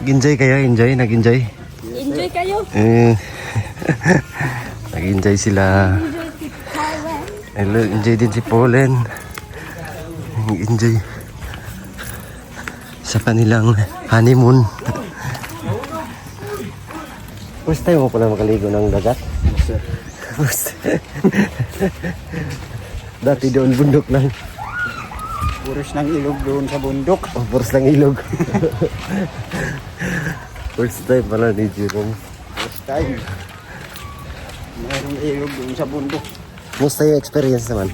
Enjoy kayo, enjoy, nag-enjoy. Enjoy kayo. Nag-enjoy sila. Hello, enjoy din si Polen. Enjoy sa kanilang honeymoon. First time mo pala makaligo ng dagat? Dati doon bundok lang. Puros ng ilog doon sa bundok. Oh, puros ng ilog. First time pala ni Jerome. First time. Mayroong ilog doon sa bundok. Musta yung experience naman?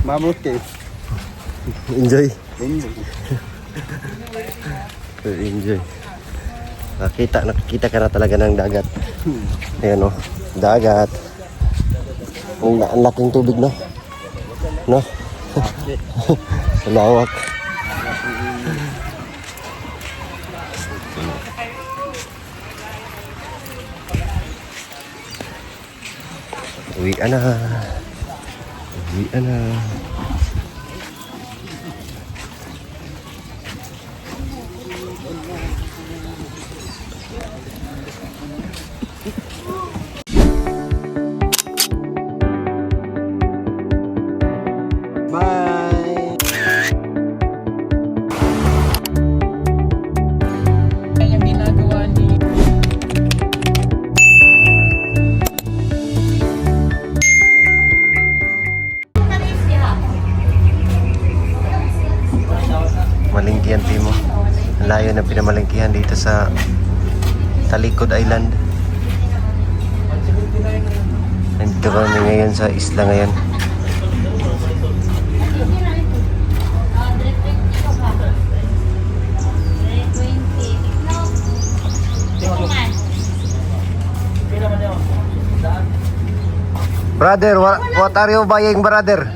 Mabuti. Enjoy. Enjoy. Enjoy. Nakikita ka na talaga ng dagat. Ayan o, dagat. Ang laking tubig, no? No? Lawak. Uwian na. Uwian na. Bye! Yung ginagawa ni Malingkihan Timo. Ang layo na pinamalingkihan dito sa Talikod Island. Nandito kami ngayon sa isla ngayon. Brother, what are you buying, brother?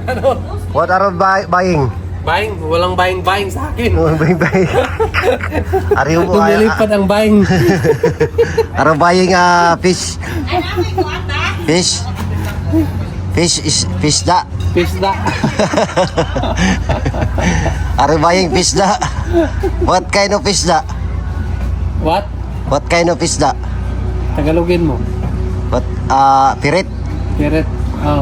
Ano? What are you buying? Buying? Walang buying sa akin. Buying. Are you Lumilipad ang buying. are you buying fish? Fish? Fish da. Pisda. Are you buying fish da? What kind of fish da? What? What kind of fish da? Tagalogin mo. What pirit? Piret.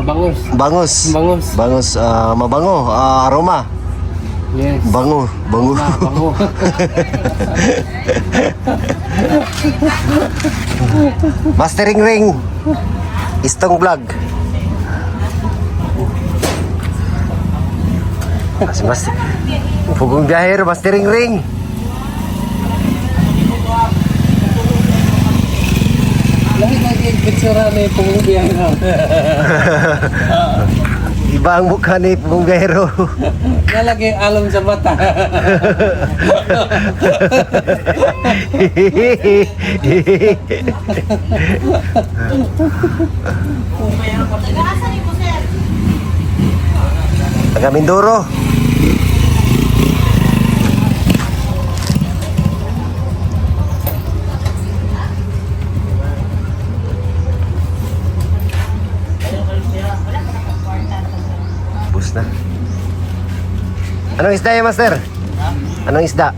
Bangus. Bangus. Bangus. Bangus mabango, aroma. Yes. Bango. Bango. Mastering ring. Istong vlog. Mas Pugong biyahero, mastering ring. Lagi pitsura ni pumubiyang na. Iba ang mukha ni Pugong biyahero. Nalagay alon sa mata. Taga Mindoro. Bus na. Anong isda yan, master? Anong isda?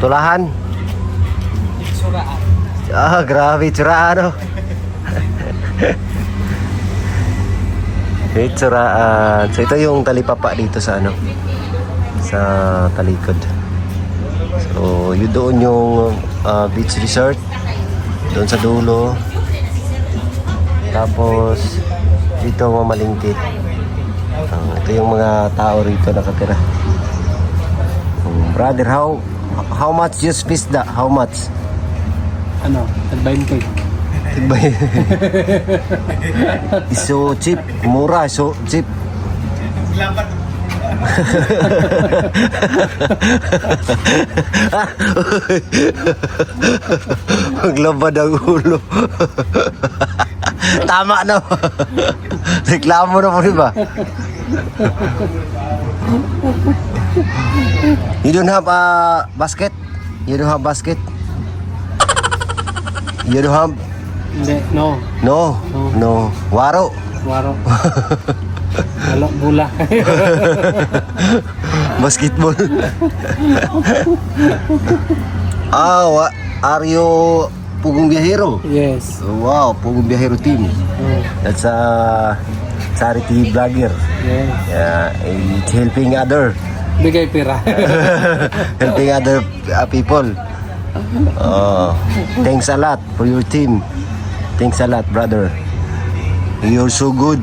Tulahan? Grabe, tsuraan, oh. Tsuraan. So ito yung talipapa dito sa sa Talikod. So yun doon yung beach resort doon sa dulo. Tapos dito mamalingki. Ito yung mga tao rito nakatira. Brother, how much you fish da? How much? Ano? Tagbayin ko. So cheap, mura, so cheap. Maglabad ang ulo. Tama na. Reklamo na po, di ba? You don't have a basket? You don't have basket? You don't have? Hindi, no. No. No. Waro. Waro. Alok bula. Basketball. Are you Pugong Biyahero? Yes. Wow, Pugong Biyahero team. Oh, That's a charity vlogger. yes. Yeah, it's helping other. Bigay pera. Helping other people. Thanks a lot for your team. Thanks a lot, brother. You're so good.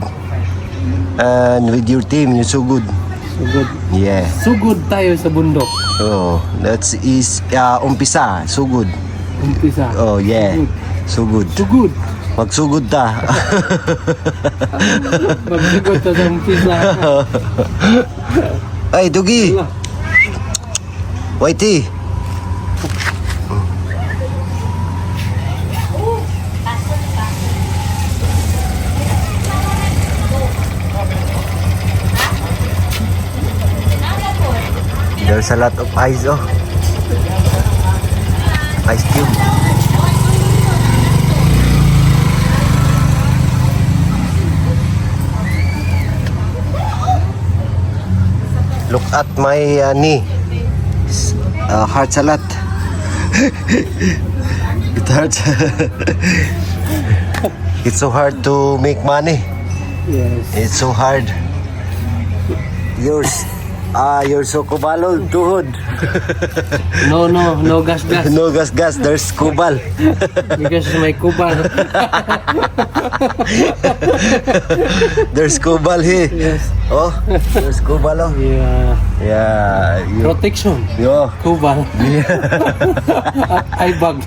And with your team, you're so good. So good. Yeah. So good tayo sa bundok. Oh, that is umpisa. So good. Umpisa. Oh, yeah. So good. So good. Magsugod ta. Magsigod sa umpisa. Ay, Dugi. Whitey. There's a lot of ice, oh. Ice cube. Look at my knee. Hurts a lot. It hurts. It's so hard to make money. Yes. It's so hard. You're so kubalol, tuhod. No gas. No gas, there's kubal. Because may kubal. There's kubal here. Yes. Oh, there's kubal, oh. Yeah. Yeah. Protection. Yo. Kubal. Ay bag.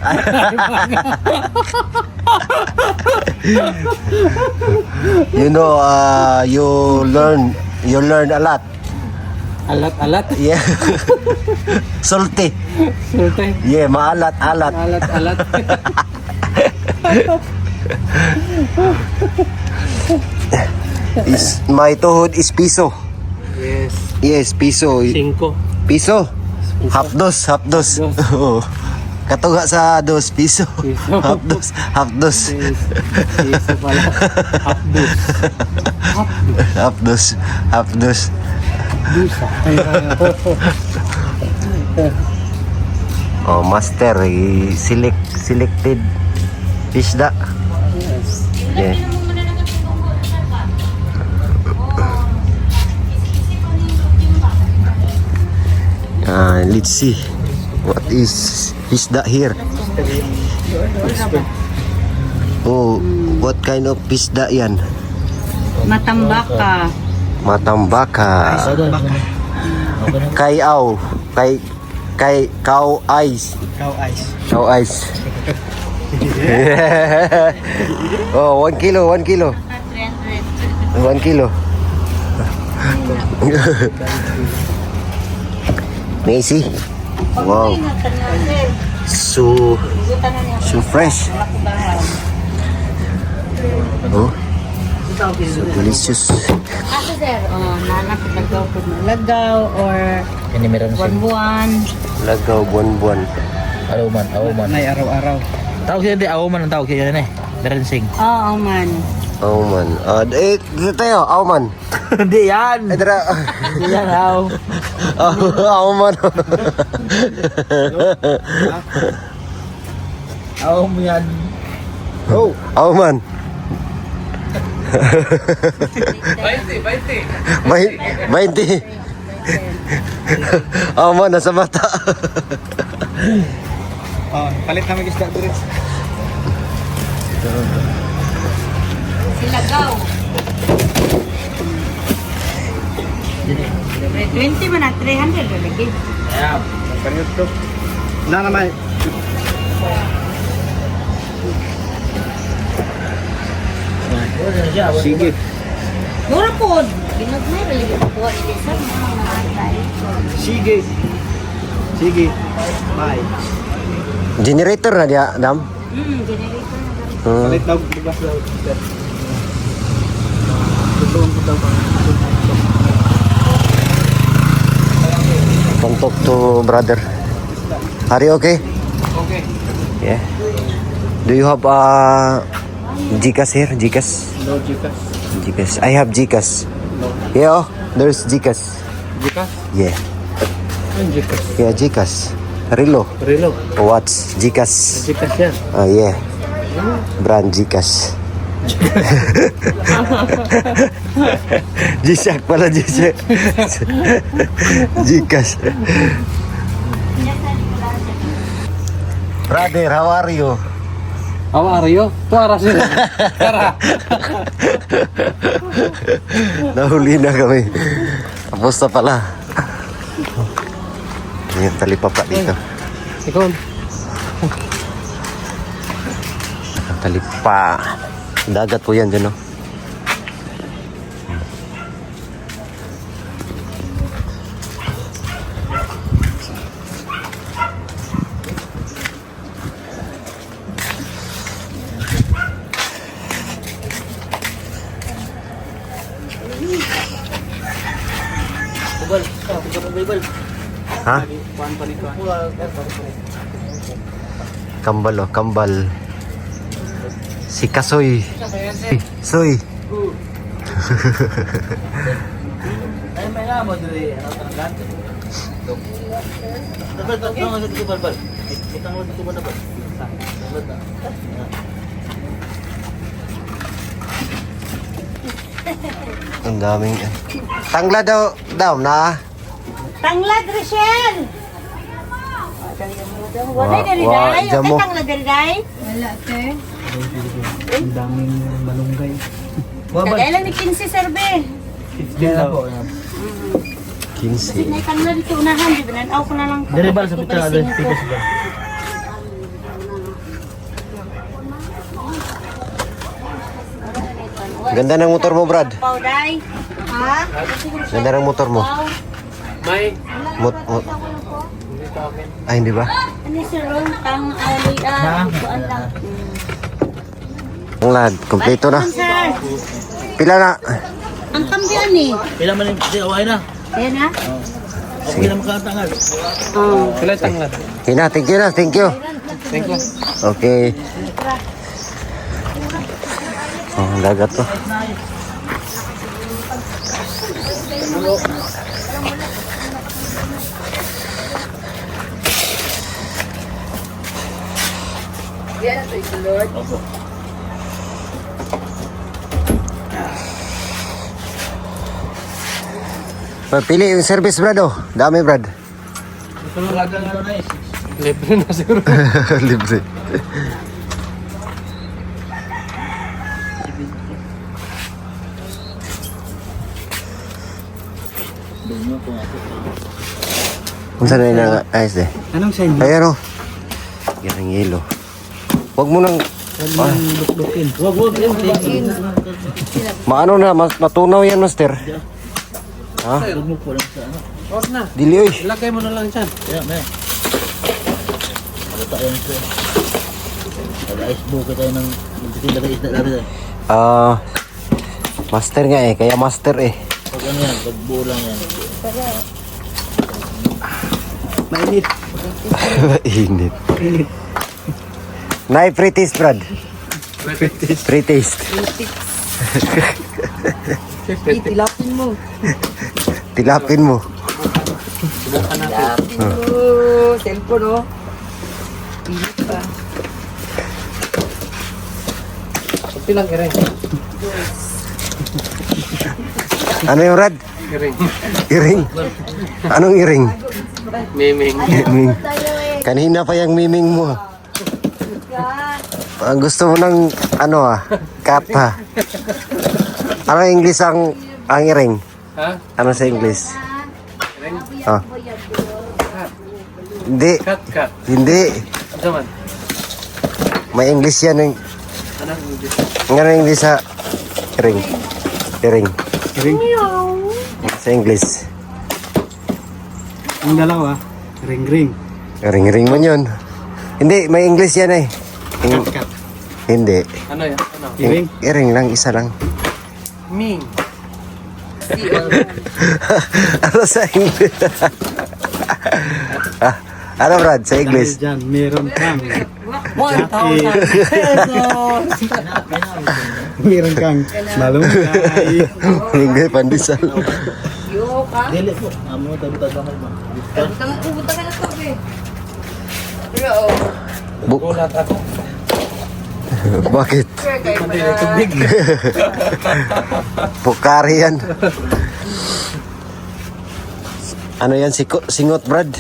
You know, you learn a lot. Alat. Yeah. Salty. Sultay. Yeah, maalat. Alat. My tuhod is piso. Yes. Yes, piso. 5. Piso. Hapdos. Oo. Katuga sa dos, piso. Piso. Hapdos. Yes. Piso pala. Hapdos. Dusa. Oh, master, selected isda. Yes. Yeah. Let's see what is isda here. Oh, what kind of isda yan? Matambaka. Matambaka. Kayaw. Cow eyes. Cow eyes. Oh, 1 kilo. 1 kilo. Macy. Wow. So fresh. Oh. So delicious. Ako sir, nanak lagaw po lagaw or Ini meron sing buwan. Lagaw buwan-buwan. awman. Nay araw-araw. Tawag siya di awman ang tawag siya ni. Meron sing. Oo man. Oh man. Dito tayo. Oh man. Hindi yan. Tara. Hindi yan aw. Oh man. Aw mo yan. Oh man. 20. Oh man, nasa mata. Palit namin isda dito. Silagaw. 20 man at 300 lagi. Kanyo to. Na naman. Sige. Mura po. Ginagmay lagi po ini sir. Sige. Bye. Generator na dia, Dam? Generator na gari. Palit daw bugas daw. Don't talk to brother. Are you okay? Okay. Yeah. Do you have Gcash here? Gcash? No Gcash. Gcash. I have Gcash. Yeah, oh, there's Gcash. Gcash? Yeah. Yeah, Gcash. Relo. Relo. What's Gcash? Gcash yan. Oh, yeah. Brand Gcash. G-Shock pala, G-Shock. Gcash. Brother, how are you? How are you? Tuara sila. Tara. Nahuli na kami. Tapos na pala. Ayan, talipapa dito. Ikaw. Talipa. Dagat po yan dyan, no? Ha? Kambal, oh, kambal. Si Kasoy. Soy. Ay, may nga mo dili. Ano ka nang bal. Butang mo dito ba na ba? Ang daming... Tangla daw na. Tanglad, Rochelle! Wala dali wa- day? jamo. Okay, tanglad dali day? Wala, te. Ang daming malunggay. Kailan ni 15 serbe? Kaya po. 15. Sinay tanglad dito unahan, di ba? Nanaw ko na lang. Dire bal sa pita ada pita sa. Ganda ng motor mo, Brad. Pau, day. Ha? Ganda ng motor mo. May. Mot. Ay, hindi ba? Ano si Ron? Tang alian. Kuan lang. Ang lahat, kompleto na. Sir, Pila na. ang kambiyan ni. Pila man di away na. Ayan ha? Okay na makatangal. Oh. Sila tanglad. Hina, thank you na, thank you. Thank you. Okay. Oh, ang dagat to. Pili yung service, Brad, oh. Dami, Brad. Talagang ano na is. Libre na siguro. Libre. Kung saan na yung ayos eh. Anong sign? Ayan o. Yan ang yelo. Huwag mo nang... Dukdukin. Wag yan. Maano na, matunaw yan, master. Ha? Wag mo po lang sa ano. Off na. Dili, oy. Ilagay mo na lang dyan. Kaya may. Ano tayo nito? Nag-ice book tayo ng lagay isda natin. Master nga eh, kaya master eh. Pag ano yan, pag buo lang yan. Mainit. Init. Nay, pre-taste, Brad. Pre-taste. Itilapin mo. Tilapin mo. Cellphone, oh. Init pa. Kunti lang iring. Ano yung Brad? Iring. Iring. Anong iring? Miming. Miming. Kanina pa yung miming mo. Ang gusto mo ng ano cat ha. Ano English ang iring? Ha? Ano sa English? Iring? Ah. Hindi. Cut. Hindi. Ito man. May English yan. Anong English? Ang English sa iring. Iring. Ring. Sa English. Ang dalawa. Ring. Ring man yun. Hindi, may English yan eh. Kat. Hindi. Ano yan? Ano? Iring. Iring lang, isa lang. Ming. Ano sa English? Ano Brad, sa English? Dahil dyan, meron kang 1,000 meron kang malunggay. Malunggay pandesal. Sabaw ka? Dili po. Amo tayo tagamay ba? Pupunta ka na tubig. Pero, oh. Gulat ako. Bakit? Sure, kayo Hindi pala. na tubig. Pukari yan. Ano yan? Singot, Brad?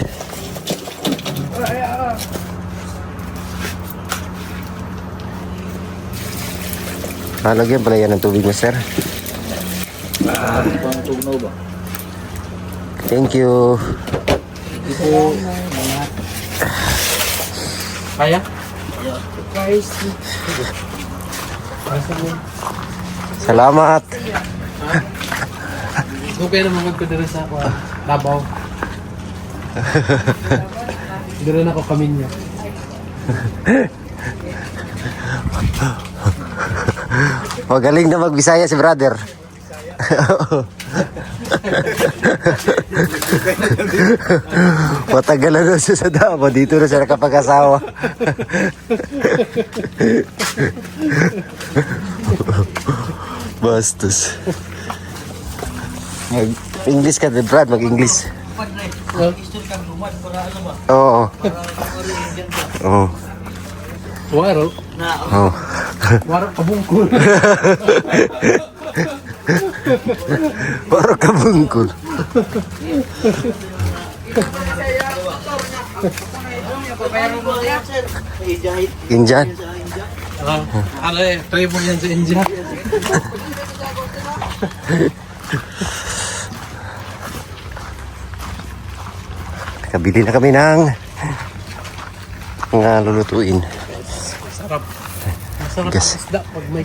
Lagyan pala yan ng tubig mo, sir. Pang tugnaw ba? Thank you. Kaya? Salamat. Okay naman magpidara sa ako. Labaw. Dira na ako kami niya. Magaling na magbisaya si brother. Matagalan na siya sa Davao. Dito na siya nakapag-asawa. Bastos. English ka, Brad. Mag-English. Oo. Oo. Waro. Oo. Waro kabungkol. Para kabungkol. Injan. Ano eh, try mo yan sa India. Nakabili na kami ng mga lulutuin. Sarap. Masarap Yes. ang isda pag may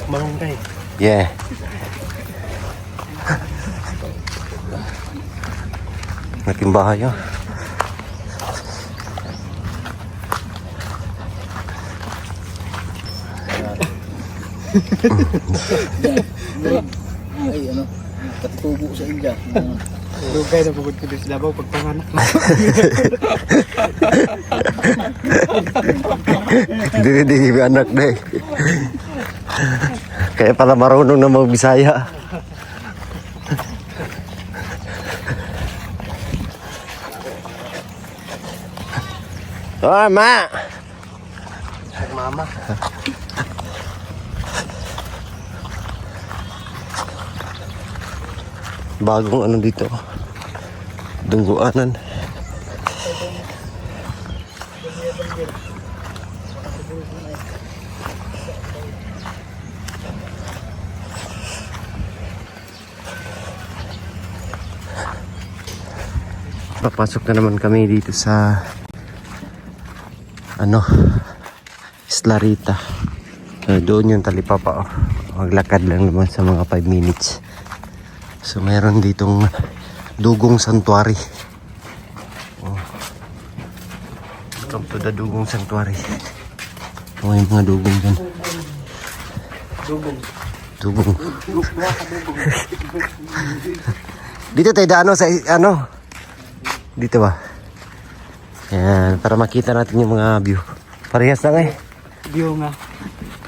malunggay. Yeah. Nating bahay oh. Ay, ano? Katutubo sa India. Lugay na bukod ko sa Davao pagpanganak. Hindi anak na eh. Kaya pala marunong na magbisaya. Oh, ma! Mama. Bagong ano dito. Dungguanan. Papasok na naman kami dito sa Islarita. Doon yung talipapa. Maglakad lang naman sa mga 5 minutes. So meron ditong Dugong Sanctuary. Welcome to the Dugong Sanctuary. Yung mga dugong dyan. Dugong. Dito tayo daano sa dito ba? Ayan, para makita natin yung mga view. Parehas lang eh. View nga.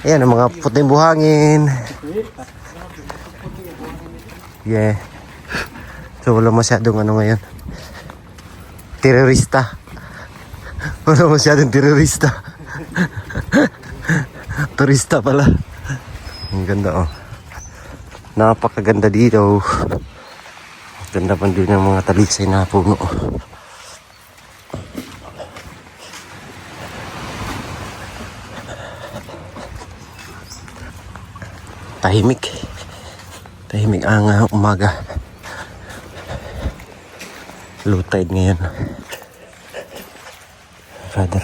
Ayan, ang mga puting buhangin. Yeah. So wala masyadong ngayon. Terorista. Wala masyadong terorista. Turista pala. Ang ganda oh. Napakaganda dito. Ganda pa din ng mga talisay na puno. Tahimik. Tahimik ang umaga. Low tide ngayon. Brother.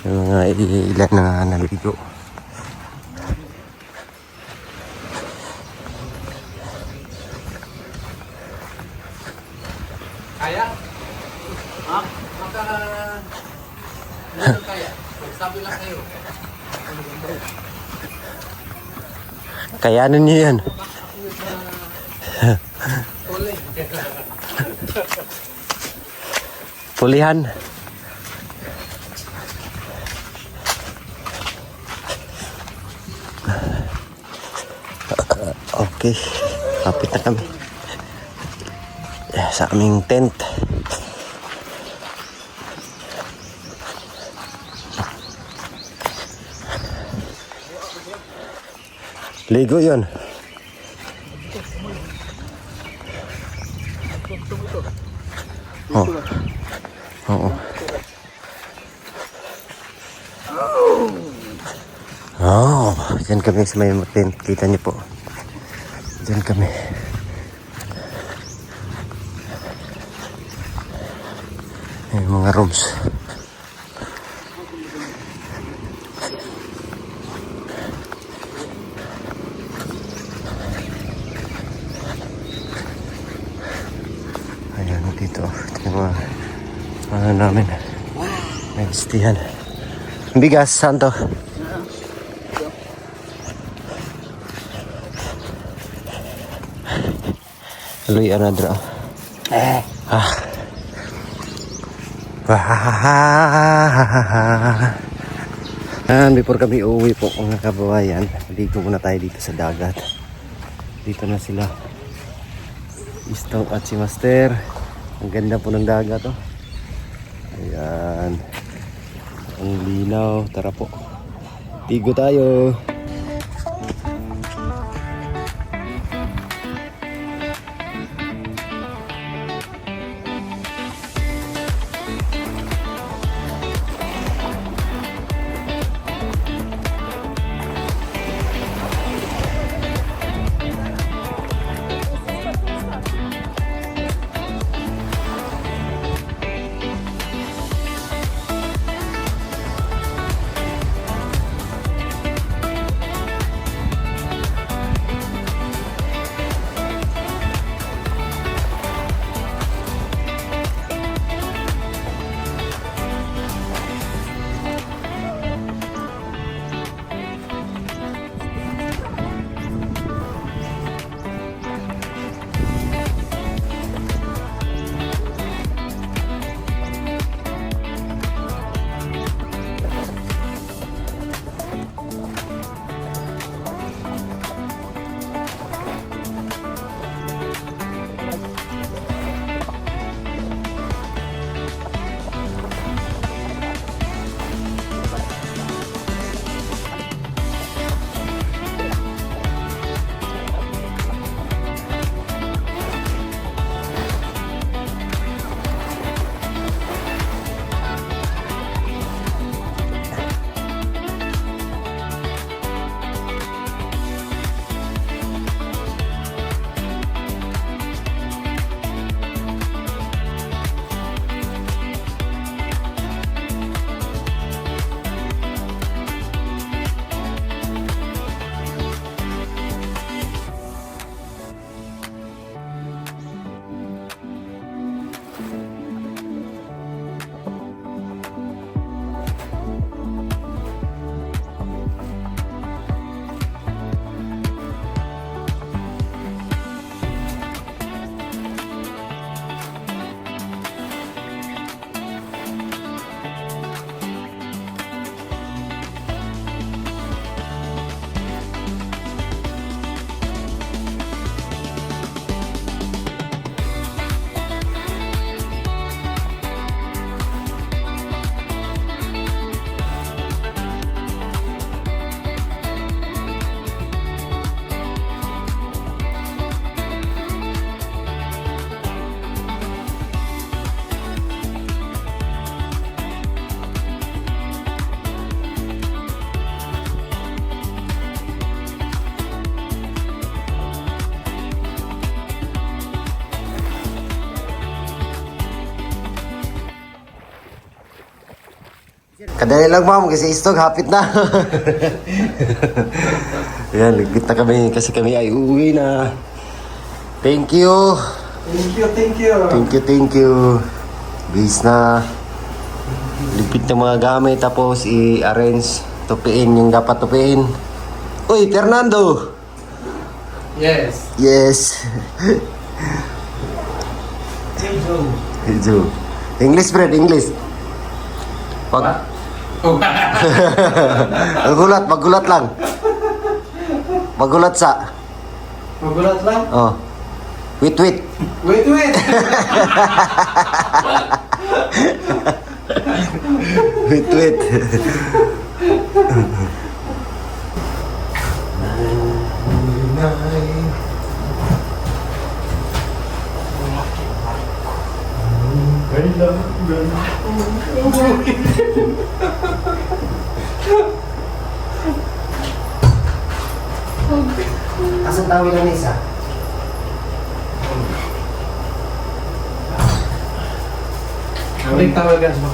Yung mga ilan na naligo. Kaya? Ha? Ano kaya? Sabi lang kayo. Kayanan niyo yan. Uli. Pulihan. Okay, kapit na kami sa aming tent. Ligo yun. Oh. Oo. Oh, dyan kami sa may tent. Kita niyo po. Dyan kami. Yung mga rooms. Ayan, dito. Ito yung mga ano namin. May listihan. Bigas, santo. Luy anadra. Before kami uuwi po mga kababayan, ligo muna tayo dito sa dagat. Dito na sila Istong at si Master. Ang ganda po ng dagat oh. Ayan. Ang linaw. Tara po. Ligo tayo. Kadali lang ma'am, kasi istog, hapit na. Yan, ligit na kami kasi kami ay uuwi na. Thank you. Thank you, thank you. Thank you, thank you. Bis na. Ligpit ng mga gamit tapos i-arrange. Tupiin yung dapat tupiin. Uy, Fernando! Yes. Yes. Hijau. English, Fred, English. Pag... magulat lang. Magulat sa... Magulat lang. Oh. Wait. Wait. Wait. Asan tawag lang isa? Balik tawag gas mo.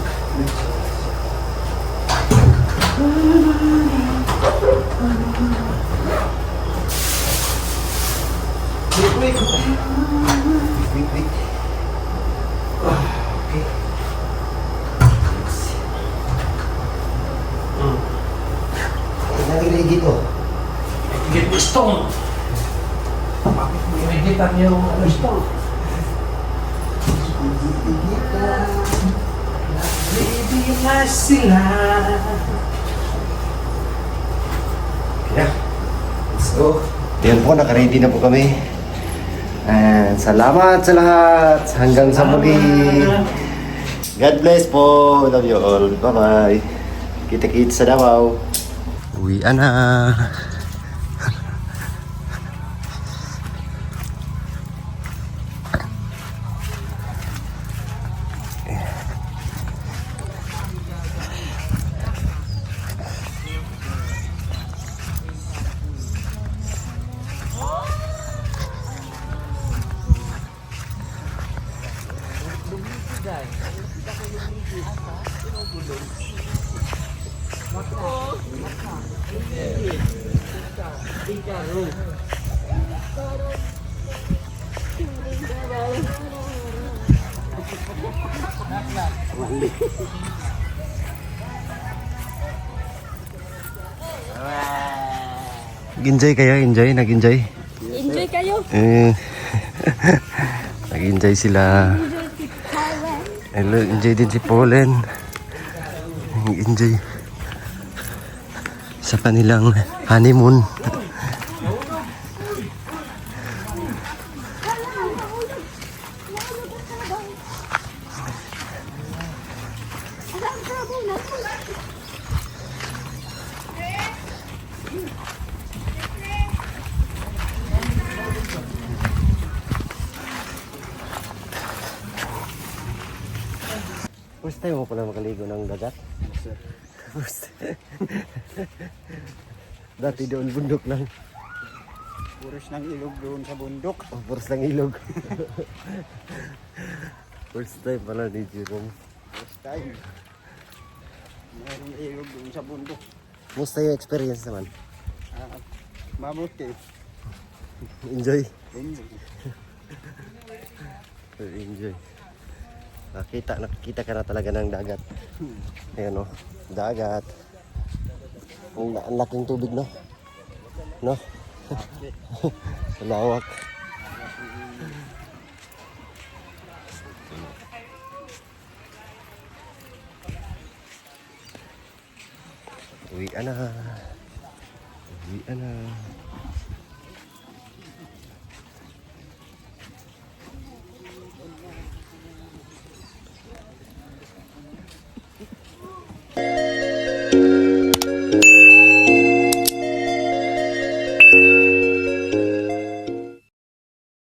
Wait. Okay. Nalagay dito. Higit mo stone. Bakit mo hinigitan yung stone? Baby na sila. Yeah. Let's go. Yan po, nakaready na po kami. And salamat sa lahat. Hanggang sa muli. God bless po. Love you all. Bye-bye. Kita-kits sa Davao. Uwian na. Nag-enjoy kayo? Nag-enjoy? Enjoy kayo. Nag-enjoy sila. Hello, enjoy din si Polen. Nag-enjoy sa kanilang honeymoon. First time mo pala makaligo ng dagat? First. Dati doon bundok lang. Puros ng ilog doon sa bundok. Oh, puros lang ilog. First time pala ni Jerome. First time. Mayroong ilog doon sa bundok. Musta yung experience naman? Mabuti. Enjoy? Enjoy. Enjoy. Nakita ka na talaga ng dagat. Ayan o, dagat. Ang laking tubig, no? No? Lawak. Uwian na.